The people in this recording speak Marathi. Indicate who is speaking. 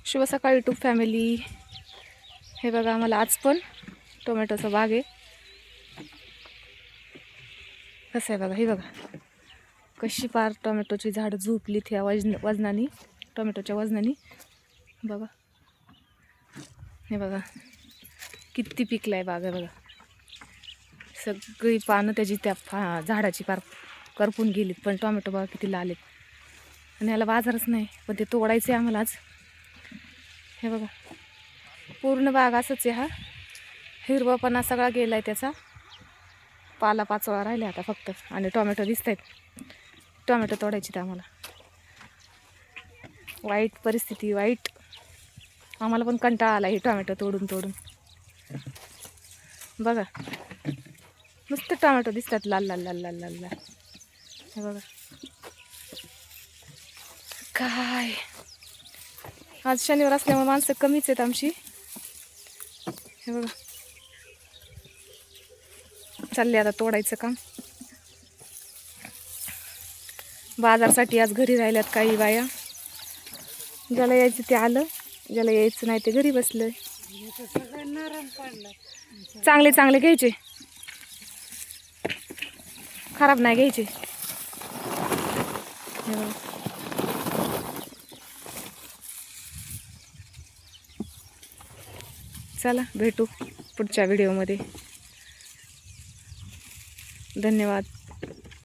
Speaker 1: शुभ सकाळ यूट्यूब फॅमिली. हे बघा आम्हाला आज पण टोमॅटोचा बाग आहे. कसं आहे बघा, हे बघा कशी पार टोमॅटोची झाडं झोपली त्या वजनाने, टोमॅटोच्या वजनाने. बघा हे बघा किती पिकलाय बाग आहे बघा. सगळी पानं त्याची त्या झाडाची पार करपून गेलीत, पण टोमॅटो बघा किती लाल आहेत. आणि याला बाजारच नाही, पण ते तोडायचे आम्हाला आज. हे बघा पूर्ण बाग असंच आहे. हा हिरवापणा सगळा गेलाय, त्याचा पाला पाचोळा राहिला आता फक्त. आणि टोमॅटो दिसत आहेत, टोमॅटो तोडायचे ते आम्हाला. वाईट परिस्थिती, वाईट. आम्हाला पण कंटाळा आला हे टोमॅटो तोडून तोडून. बघा नुसते टोमॅटो दिसतात लाल लाल लाल लाल लाल लाल. हे बघा काय, आज शनिवार असल्यामुळे माणसं कमीच आहेत आमची. हे बघा चालले आता तोडायचं काम. बाजारसाठी आज घरी राहिल्यात काही बाया. ज्याला यायचं ते आलं, ज्याला यायचं नाही ते घरी बसलं. चांगले चांगले घ्यायचे, खराब नाही घ्यायचे. हे बघा चला भेटू पुढच्या व्हिडिओमध्ये. धन्यवाद.